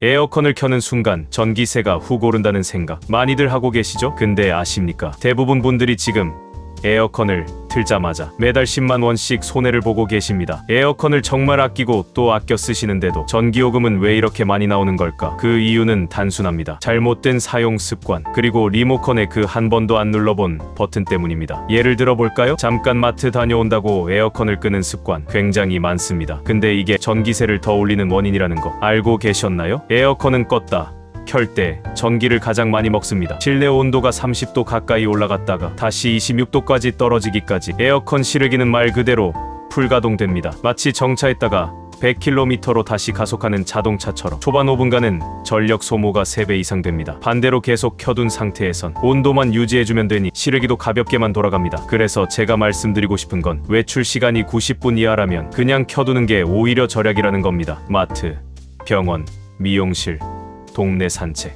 에어컨을 켜는 순간 전기세가 훅 오른다는 생각 많이들 하고 계시죠? 근데 아십니까? 대부분 분들이 지금 에어컨을 틀자마자 매달 10만 원씩 손해를 보고 계십니다. 에어컨을 정말 아끼고 또 아껴 쓰시는데도 전기요금은 왜 이렇게 많이 나오는 걸까? 그 이유는 단순합니다. 잘못된 사용 습관, 그리고 리모컨에 그 한 번도 안 눌러본 버튼 때문입니다. 예를 들어 볼까요? 잠깐 마트 다녀온다고 에어컨을 끄는 습관 굉장히 많습니다. 근데 이게 전기세를 더 올리는 원인이라는 거 알고 계셨나요? 에어컨은 껐다 켤 때 전기를 가장 많이 먹습니다. 실내 온도가 30도 가까이 올라갔다가 다시 26도까지 떨어지기까지 에어컨 실외기는 말 그대로 풀가동됩니다. 마치 정차했다가 100km로 다시 가속하는 자동차처럼 초반 5분간은 전력 소모가 3배 이상 됩니다. 반대로 계속 켜둔 상태에선 온도만 유지해주면 되니 실외기도 가볍게만 돌아갑니다. 그래서 제가 말씀드리고 싶은 건 외출 시간이 90분 이하라면 그냥 켜두는 게 오히려 절약이라는 겁니다. 마트, 병원, 미용실, 동네 산책,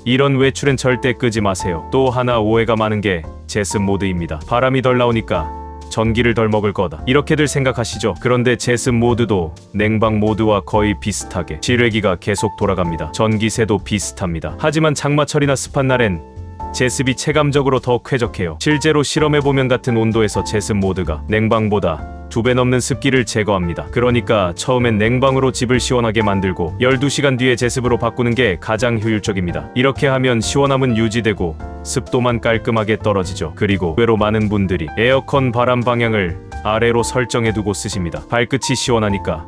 이런 외출엔 절대 끄지 마세요. 또 하나 오해가 많은 게 제습 모드입니다. 바람이 덜 나오니까 전기를 덜 먹을 거다, 이렇게들 생각하시죠? 그런데 제습 모드도 냉방 모드와 거의 비슷하게 실외기가 계속 돌아갑니다. 전기세도 비슷합니다. 하지만 장마철이나 습한 날엔 제습이 체감적으로 더 쾌적해요. 실제로 실험해보면 같은 온도에서 제습 모드가 냉방보다 2배 넘는 습기를 제거합니다. 그러니까 처음엔 냉방으로 집을 시원하게 만들고 12시간 뒤에 제습으로 바꾸는 게 가장 효율적입니다. 이렇게 하면 시원함은 유지되고 습도만 깔끔하게 떨어지죠. 그리고 의외로 많은 분들이 에어컨 바람 방향을 아래로 설정해두고 쓰십니다. 발끝이 시원하니까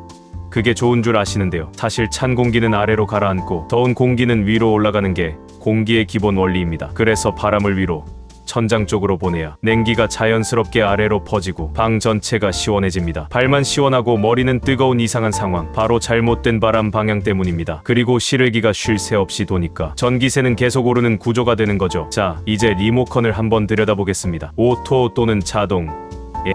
그게 좋은 줄 아시는데요. 사실 찬 공기는 아래로 가라앉고 더운 공기는 위로 올라가는 게 공기의 기본 원리입니다. 그래서 바람을 위로 천장 쪽으로 보내야 냉기가 자연스럽게 아래로 퍼지고 방 전체가 시원해집니다. 발만 시원하고 머리는 뜨거운 이상한 상황, 바로 잘못된 바람 방향 때문입니다. 그리고 실외기가 쉴 새 없이 도니까 전기세는 계속 오르는 구조가 되는 거죠. 자, 이제 리모컨을 한번 들여다보겠습니다. 오토 또는 자동,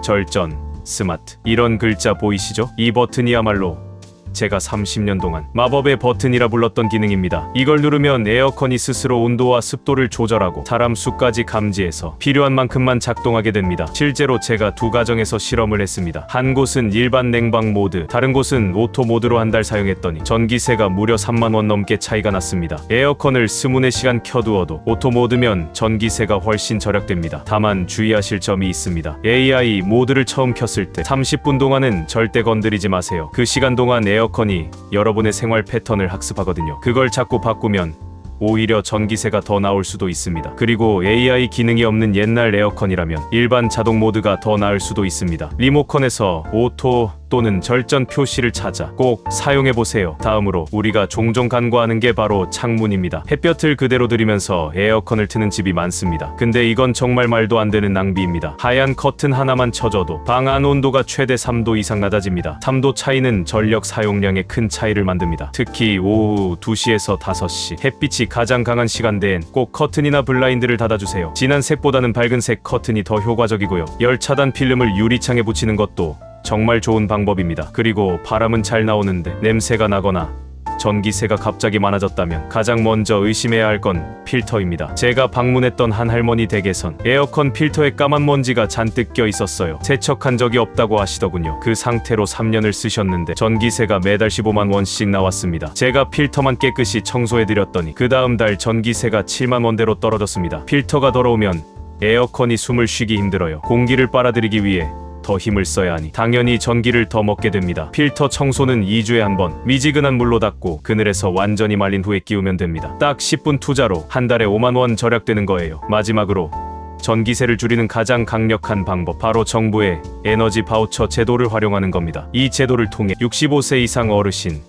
절전, 스마트, 이런 글자 보이시죠? 이 버튼이야말로 제가 30년 동안 마법의 버튼이라 불렀던 기능입니다. 이걸 누르면 에어컨이 스스로 온도와 습도를 조절하고 사람 수까지 감지해서 필요한 만큼만 작동하게 됩니다. 실제로 제가 두 가정에서 실험을 했습니다. 한 곳은 일반 냉방 모드, 다른 곳은 오토 모드로 한 달 사용했더니 전기세가 무려 3만 원 넘게 차이가 났습니다. 에어컨을 24시간 켜두어도 오토 모드면 전기세가 훨씬 절약됩니다. 다만 주의하실 점이 있습니다. AI 모드를 처음 켰을 때 30분 동안은 절대 건드리지 마세요. 그 시간 동안 에어컨이 여러분의 생활 패턴을 학습하거든요. 그걸 자꾸 바꾸면 오히려 전기세가 더 나올 수도 있습니다. 그리고 AI 기능이 없는 옛날 에어컨이라면 일반 자동 모드가 더 나을 수도 있습니다. 리모컨에서 오토 또는 절전 표시를 찾아 꼭 사용해보세요. 다음으로 우리가 종종 간과하는 게 바로 창문입니다. 햇볕을 그대로 들이면서 에어컨을 트는 집이 많습니다. 근데 이건 정말 말도 안 되는 낭비입니다. 하얀 커튼 하나만 쳐줘도 방 안 온도가 최대 3도 이상 낮아집니다. 3도 차이는 전력 사용량에 큰 차이를 만듭니다. 특히 오후 2시에서 5시 햇빛이 가장 강한 시간대엔 꼭 커튼이나 블라인드를 닫아주세요. 진한 색보다는 밝은 색 커튼이 더 효과적이고요. 열 차단 필름을 유리창에 붙이는 것도 정말 좋은 방법입니다. 그리고 바람은 잘 나오는데 냄새가 나거나 전기세가 갑자기 많아졌다면 가장 먼저 의심해야 할 건 필터입니다. 제가 방문했던 한 할머니 댁에선 에어컨 필터에 까만 먼지가 잔뜩 껴 있었어요. 세척한 적이 없다고 하시더군요. 그 상태로 3년을 쓰셨는데 전기세가 매달 15만 원씩 나왔습니다. 제가 필터만 깨끗이 청소해드렸더니 그 다음 달 전기세가 7만 원대로 떨어졌습니다. 필터가 더러우면 에어컨이 숨을 쉬기 힘들어요. 공기를 빨아들이기 위해 더 힘을 써야 하니 당연히 전기를 더 먹게 됩니다. 필터 청소는 2주에 한 번 미지근한 물로 닦고 그늘에서 완전히 말린 후에 끼우면 됩니다. 딱 10분 투자로 한 달에 5만 원 절약되는 거예요. 마지막으로 전기세를 줄이는 가장 강력한 방법, 바로 정부의 에너지 바우처 제도를 활용하는 겁니다. 이 제도를 통해 65세 이상 어르신,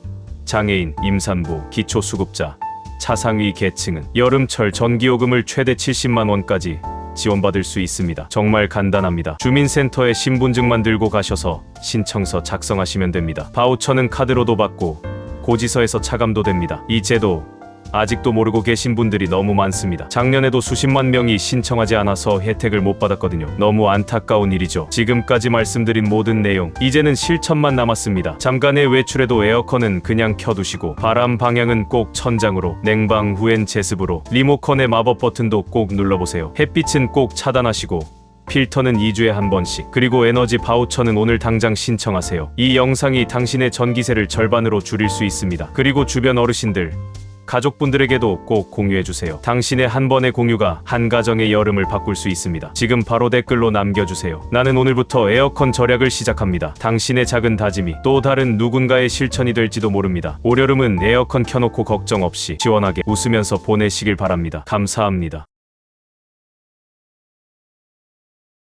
장애인, 임산부, 기초수급자, 차상위 계층은 여름철 전기요금을 최대 70만 원까지 지원받을 수 있습니다. 정말 간단합니다. 주민센터에 신분증만 들고 가셔서 신청서 작성하시면 됩니다. 바우처는 카드로도 받고 고지서에서 차감도 됩니다. 이 제도 아직도 모르고 계신 분들이 너무 많습니다. 작년에도 수십만 명이 신청하지 않아서 혜택을 못 받았거든요. 너무 안타까운 일이죠. 지금까지 말씀드린 모든 내용, 이제는 실천만 남았습니다. 잠깐의 외출에도 에어컨은 그냥 켜두시고 바람 방향은 꼭 천장으로, 냉방 후엔 제습으로, 리모컨의 마법 버튼도 꼭 눌러보세요. 햇빛은 꼭 차단하시고 필터는 2주에 한 번씩, 그리고 에너지 바우처는 오늘 당장 신청하세요. 이 영상이 당신의 전기세를 절반으로 줄일 수 있습니다. 그리고 주변 어르신들, 가족분들에게도 꼭 공유해주세요. 당신의 한 번의 공유가 한 가정의 여름을 바꿀 수 있습니다. 지금 바로 댓글로 남겨주세요. 나는 오늘부터 에어컨 절약을 시작합니다. 당신의 작은 다짐이 또 다른 누군가의 실천이 될지도 모릅니다. 올여름은 에어컨 켜놓고 걱정 없이 시원하게 웃으면서 보내시길 바랍니다. 감사합니다.